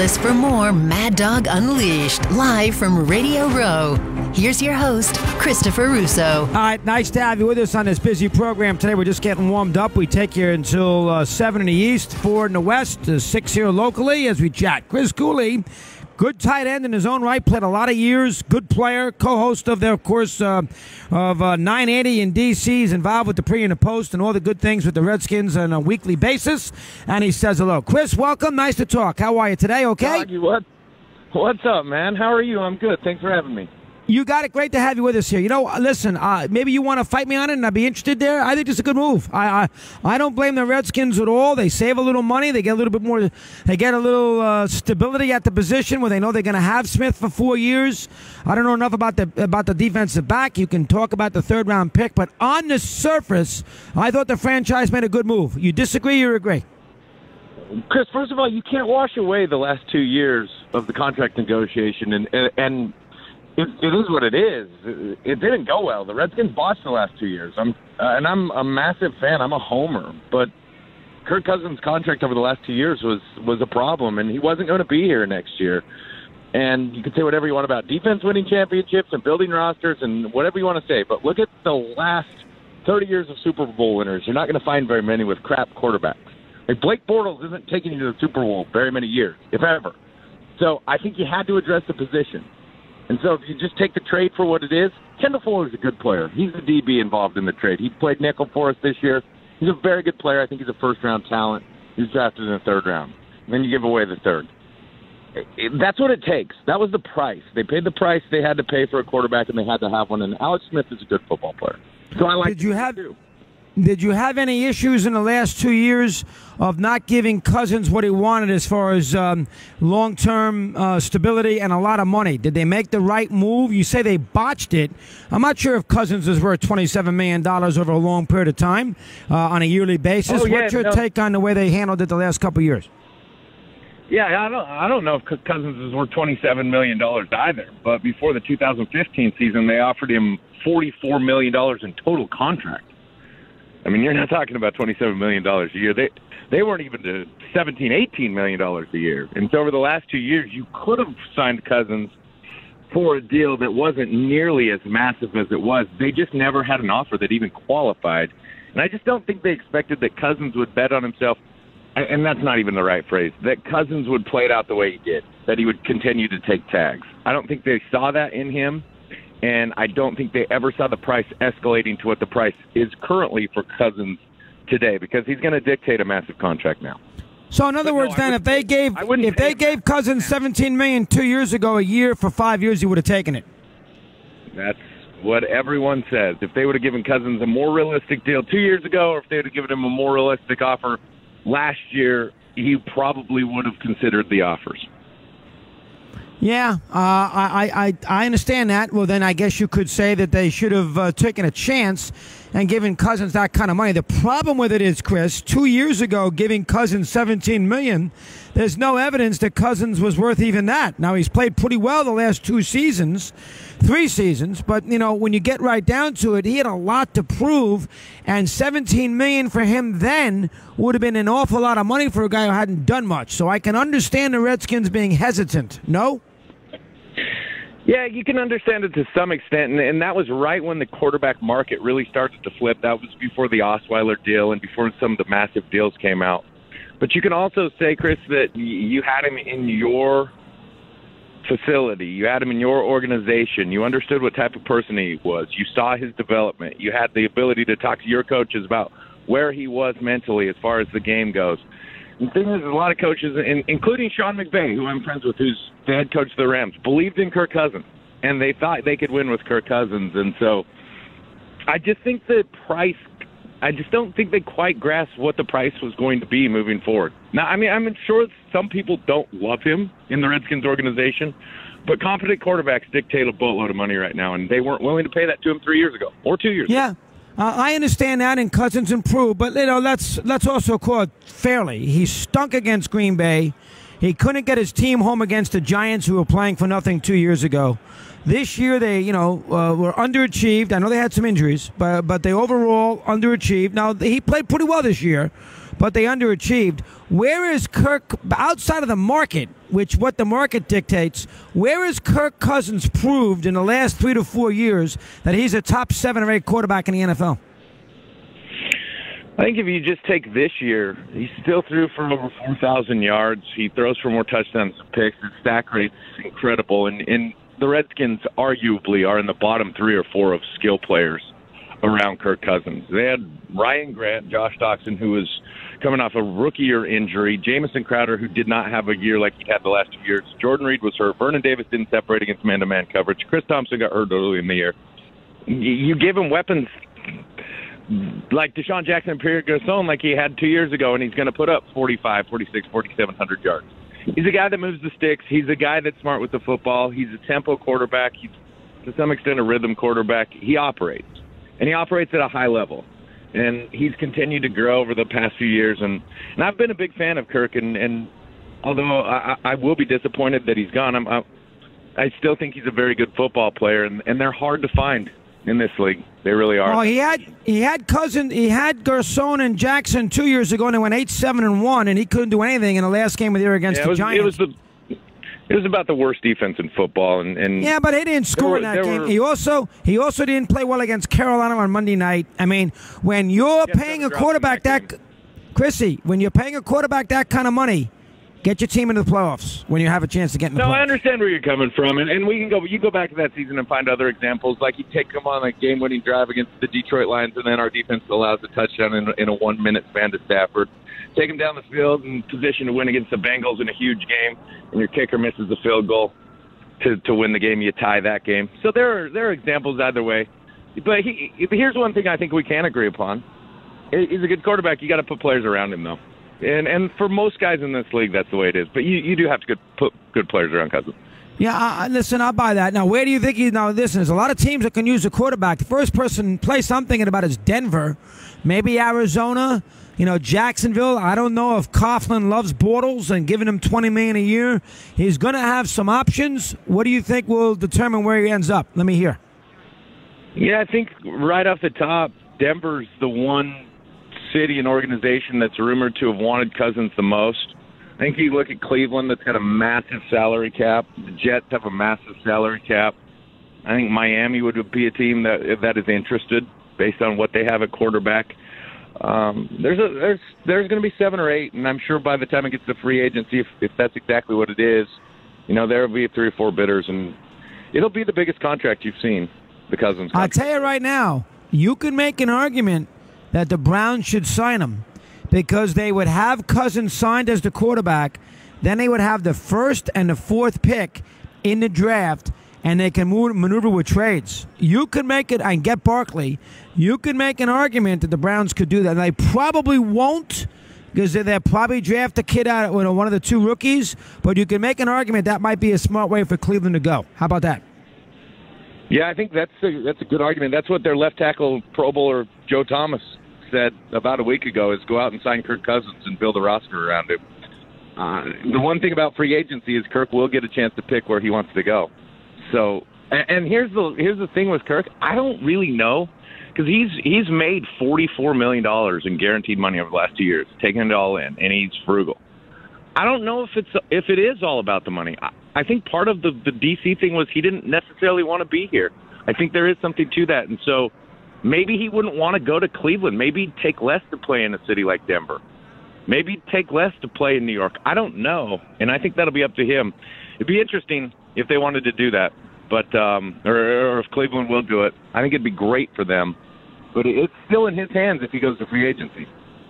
Minneapolis for more Mad Dog Unleashed, live from Radio Row. Here's your host, Christopher Russo. All right, nice to have you with us on this busy program today. We're just getting warmed up. We take you until 7 in the east, 4 in the west, 6 here locally as we chat. Chris Cooley, good tight end in his own right, played a lot of years, good player, co-host of their, of course, of 980 in D.C. He's involved with the pre and the post and all the good things with the Redskins on a weekly basis. And he says hello. Chris, welcome. Nice to talk. How are you today? Okay? Doggy, what's up, man? How are you? I'm good. Thanks for having me. You got it. Great to have you with us here. You know, listen, maybe you want to fight me on it and I'd be interested there. I think it's a good move. I don't blame the Redskins at all. They save a little money. They get a little bit more. They get a little stability at the position where they know they're going to have Smith for 4 years. I don't know enough about the defensive back. You can talk about the third-round pick. But on the surface, I thought the franchise made a good move. You disagree or agree? Chris, first of all, you can't wash away the last 2 years of the contract negotiation, and it is what it is. It didn't go well. The Redskins botched the last 2 years. I'm a massive fan. I'm a homer. But Kirk Cousins' contract over the last 2 years was a problem, and he wasn't going to be here next year. And you can say whatever you want about defense winning championships and building rosters and whatever you want to say, but look at the last 30 years of Super Bowl winners. You're not going to find very many with crap quarterbacks. Like Blake Bortles isn't taking you to the Super Bowl very many years, if ever. So I think you had to address the position. And so if you just take the trade for what it is, Kendall Fuller's a good player. He's the DB involved in the trade. He played nickel for us this year. He's a very good player. I think he's a first-round talent. He was drafted in the third round. And then you give away the third. That's what it takes. That was the price. They paid the price they had to pay for a quarterback, and they had to have one. And Alex Smith is a good football player. So I like too. Did you have any issues in the last 2 years of not giving Cousins what he wanted as far as long-term stability and a lot of money? Did they make the right move? You say they botched it. I'm not sure if Cousins is worth $27 million over a long period of time on a yearly basis. What's your take on the way they handled it the last couple of years? Yeah, I don't know if Cousins is worth $27 million either. But before the 2015 season, they offered him $44 million in total contract. I mean, you're not talking about $27 million a year. They weren't even to $17, $18 million a year. And so over the last 2 years, you could have signed Cousins for a deal that wasn't nearly as massive as it was. They just never had an offer that even qualified. And I just don't think they expected that Cousins would bet on himself, and that's not even the right phrase, that Cousins would play it out the way he did, that he would continue to take tags. I don't think they saw that in him. And I don't think they ever saw the price escalating to what the price is currently for Cousins today, because he's going to dictate a massive contract now. So in other words, then, if they gave Cousins $17 million 2 years ago, a year for 5 years, he would have taken it. That's what everyone says. If they would have given Cousins a more realistic deal 2 years ago, or if they would have given him a more realistic offer last year, he probably would have considered the offers. Yeah, I understand that. Well, then I guess you could say that they should have taken a chance and given Cousins that kind of money. The problem with it is, Chris, 2 years ago, giving Cousins $17 million, there's no evidence that Cousins was worth even that. Now, he's played pretty well the last 3 seasons, but, you know, when you get right down to it, he had a lot to prove, and $17 million for him then would have been an awful lot of money for a guy who hadn't done much. So I can understand the Redskins being hesitant. No? Yeah, you can understand it to some extent, and that was right when the quarterback market really started to flip. That was before the Osweiler deal and before some of the massive deals came out. But you can also say, Chris, that you had him in your facility. You had him in your organization. You understood what type of person he was. You saw his development. You had the ability to talk to your coaches about where he was mentally as far as the game goes. The thing is, a lot of coaches, including Sean McVay, who I'm friends with, who's the head coach of the Rams, believed in Kirk Cousins, and they thought they could win with Kirk Cousins. And so I just think the price – I just don't think they quite grasped what the price was going to be moving forward. Now, I mean, I'm sure some people don't love him in the Redskins organization, but competent quarterbacks dictate a boatload of money right now, and they weren't willing to pay that to him 3 years ago or 2 years ago. Yeah. I understand that, and Cousins improved, but you know, let's also call it fairly. He stunk against Green Bay. He couldn't get his team home against the Giants, who were playing for nothing 2 years ago. This year, they were underachieved. I know they had some injuries, but they overall underachieved. Now, he played pretty well this year, but they underachieved. Where is Kirk, outside of the market, which what the market dictates, where is Kirk Cousins proved in the last 3 to 4 years that he's a top 7 or 8 quarterback in the NFL? I think if you just take this year, he still threw for over 4,000 yards. He throws for more touchdowns than picks. His stack rate's incredible. And the Redskins arguably are in the bottom 3 or 4 of skill players around Kirk Cousins. They had Ryan Grant, Josh Doctson, who was coming off a rookie year injury, Jamison Crowder, who did not have a year like he had the last 2 years. Jordan Reed was hurt. Vernon Davis didn't separate against man-to-man coverage. Chris Thompson got hurt early in the year. You give him weapons like Deshaun Jackson and Pierre Garçon like he had 2 years ago, and he's going to put up 45, 46, 4,700 yards. He's a guy that moves the sticks. He's a guy that's smart with the football. He's a tempo quarterback. He's, to some extent, a rhythm quarterback. He operates, and he operates at a high level. And he's continued to grow over the past few years. And I've been a big fan of Kirk, and although I will be disappointed that he's gone, I still think he's a very good football player, and they're hard to find in this league. They really are. Well, he had Garçon and Jackson 2 years ago, and they went 8-7-1, and he couldn't do anything in the last game of the year against the Giants. It was about the worst defense in football, and yeah, but he didn't score in that game. He also didn't play well against Carolina on Monday night. I mean, when you're paying a quarterback when you're paying a quarterback that kind of money, get your team into the playoffs when you have a chance to get in the playoffs. No, I understand where you're coming from, and we can go. You go back to that season and find other examples. Like you take him on a game-winning drive against the Detroit Lions, and then our defense allows a touchdown in a 1-minute span to Stafford. Take him down the field in position to win against the Bengals in a huge game, and your kicker misses the field goal to win the game. You tie that game. So there are examples either way. But here's one thing I think we can agree upon. He's a good quarterback. You got to put players around him, though. And for most guys in this league, that's the way it is. But you do have to put good players around Cousins. Yeah, listen, I'll buy that. Now, where do you think listen, there's a lot of teams that can use a quarterback. The first place I'm thinking about is Denver, maybe Arizona, Jacksonville. I don't know if Coughlin loves Bortles and giving him $20 million a year. He's going to have some options. What do you think will determine where he ends up? Let me hear. Yeah, I think right off the top, Denver's the one city and organization that's rumored to have wanted Cousins the most. I think you look at Cleveland, that's got a massive salary cap. The Jets have a massive salary cap. I think Miami would be a team that is interested based on what they have at quarterback. There's going to be 7 or 8, and I'm sure by the time it gets to free agency, if that's exactly what it is, there will be 3 or 4 bidders, and it'll be the biggest contract you've seen, the Cousins contract. I'll tell you right now, you can make an argument that the Browns should sign him because they would have Cousins signed as the quarterback, then they would have the 1st and the 4th pick in the draft, and they can maneuver with trades. You could make it, and get Barkley, you could make an argument that the Browns could do that. And they probably won't because they'll probably draft a kid out of one of the 2 rookies, but you can make an argument that might be a smart way for Cleveland to go. How about that? Yeah, I think that's a good argument. That's what their left tackle Pro Bowler Joe Thomas said about a week ago, is go out and sign Kirk Cousins and build a roster around him. The one thing about free agency is Kirk will get a chance to pick where he wants to go. So, and here's the thing with Kirk. I don't really know, because he's made $44 million in guaranteed money over the last 2 years, taking it all in, and he's frugal. I don't know if it is all about the money. I think part of the DC thing was he didn't necessarily want to be here. I think there is something to that, and so maybe he wouldn't want to go to Cleveland. Maybe he'd take less to play in a city like Denver. Maybe he'd take less to play in New York. I don't know, and I think that'll be up to him. It'd be interesting if they wanted to do that, but or if Cleveland will do it. I think it'd be great for them, but it's still in his hands if he goes to free agency.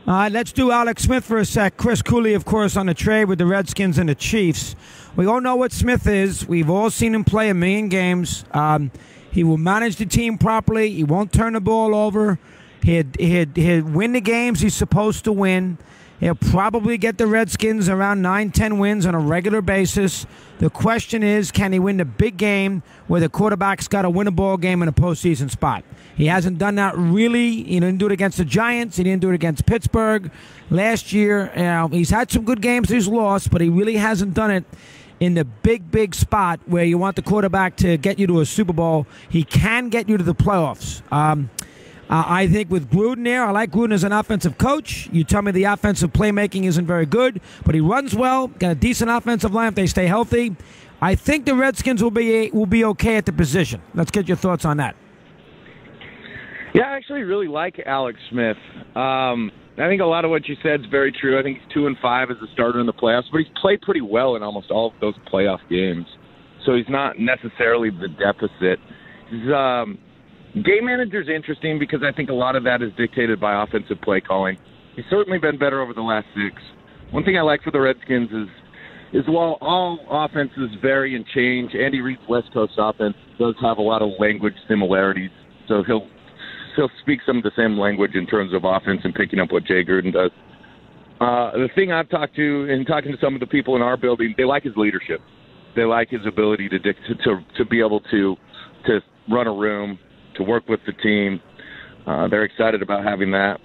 All right, let's do Alex Smith for a sec. Chris Cooley, of course, on the trade with the Redskins and the Chiefs. We all know what Smith is. We've all seen him play a million games. He will manage the team properly. He won't turn the ball over. He'd win the games he's supposed to win. He'll probably get the Redskins around 9-10 wins on a regular basis. The question is, can he win the big game where the quarterback's got to win a ball game in a postseason spot? He hasn't done that really. He didn't do it against the Giants. He didn't do it against Pittsburgh last year. He's had some good games he's lost, but he really hasn't done it in the big spot where you want the quarterback to get you to a Super Bowl. He can get you to the playoffs. I think with Gruden there, I like Gruden as an offensive coach. You tell me the offensive playmaking isn't very good, but he runs well, got a decent offensive line if they stay healthy. I think the Redskins will be okay at the position. Let's get your thoughts on that. Yeah, I actually really like Alex Smith. I think a lot of what you said is very true. I think he's 2-5 as a starter in the playoffs, but he's played pretty well in almost all of those playoff games. So he's not necessarily the deficit. Game manager's interesting because I think a lot of that is dictated by offensive play calling. He's certainly been better over the last 6. One thing I like for the Redskins is while all offenses vary and change, Andy Reid's West Coast offense does have a lot of language similarities. So he'll speak some of the same language in terms of offense and picking up what Jay Gruden does. The thing I've talked to and talking to some of the people in our building, they like his leadership. They like his ability to be able to run a room, to work with the team. They're excited about having that.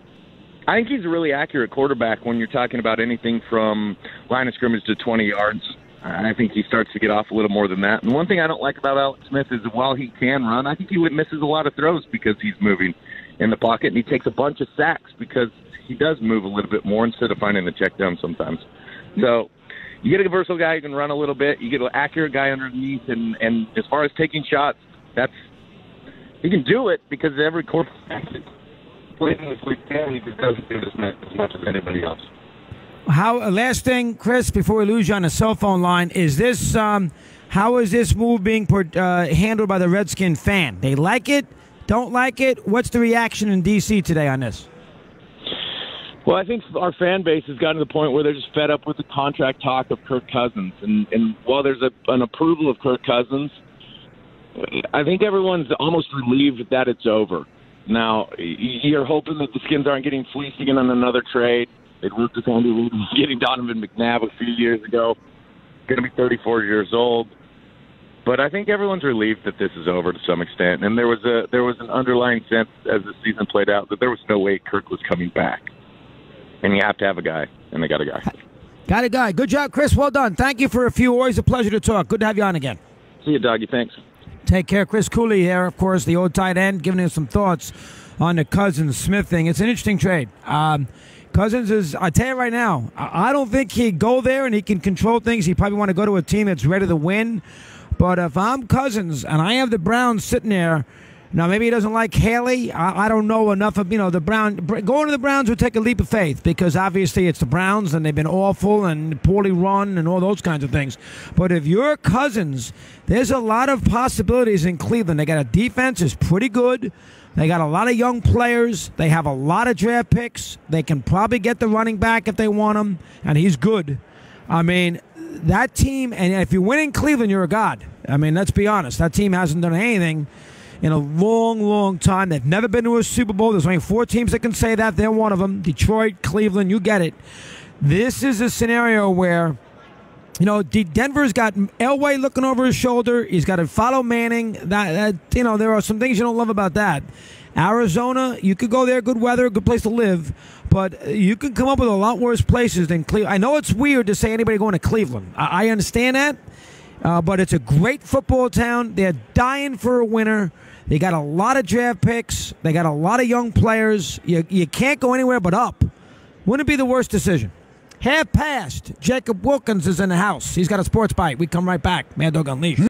I think he's a really accurate quarterback when you're talking about anything from line of scrimmage to 20 yards. I think he starts to get off a little more than that. And one thing I don't like about Alex Smith is while he can run, I think he misses a lot of throws because he's moving in the pocket, and he takes a bunch of sacks because he does move a little bit more instead of finding the check down sometimes. So you get a versatile guy who can run a little bit. You get an accurate guy underneath, and as far as taking shots, he can do it because every quarterback plays in this league family that doesn't do this as much as anybody else. Last thing, Chris, before we lose you on the cell phone line, is this how is this move being handled by the Redskin fan? They like it, don't like it? What's the reaction in D.C. today on this? Well, I think our fan base has gotten to the point where they're just fed up with the contract talk of Kirk Cousins. And while there's an approval of Kirk Cousins, I think everyone's almost relieved that it's over. Now, you're hoping that the Skins aren't getting fleeced again on another trade. They'd worked with Andy Reid getting Donovan McNabb a few years ago. Going to be 34 years old. But I think everyone's relieved that this is over to some extent. And there was an underlying sense as the season played out that there was no way Kirk was coming back. And you have to have a guy, and they got a guy. Got a guy. Good job, Chris. Well done. Thank you for a few. Always a pleasure to talk. Good to have you on again. See you, Doggy. Thanks. Take care. Chris Cooley here, of course, the old tight end, giving us some thoughts on the Cousins-Smith thing. It's an interesting trade. Cousins is, I tell you right now, I don't think he'd go there and he can control things. He probably want to go to a team that's ready to win. But if I'm Cousins and I have the Browns sitting there, now maybe he doesn't like Haley. I don't know enough of, the Browns. Going to the Browns would take a leap of faith because obviously it's the Browns and they've been awful and poorly run and all those kinds of things. But if you're Cousins, there's a lot of possibilities in Cleveland. They got a defense that's pretty good. They got a lot of young players. They have a lot of draft picks. They can probably get the running back if they want him, and he's good. I mean, that team, and if you win in Cleveland, you're a god. I mean, let's be honest. That team hasn't done anything in a long, long time. They've never been to a Super Bowl. There's only 4 teams that can say that. They're one of them. Detroit, Cleveland, you get it. This is a scenario where, Denver's got Elway looking over his shoulder. He's got to follow Manning. There are some things you don't love about that. Arizona, you could go there, good weather, good place to live, but you can come up with a lot worse places than Cleveland. I know it's weird to say anybody going to Cleveland. I understand that, but it's a great football town. They're dying for a winner. They got a lot of draft picks. They got a lot of young players. You can't go anywhere but up. Wouldn't it be the worst decision? Half past. Jacob Wilkins is in the house. He's got a sports bite. We come right back. Mad Dog Unleashed.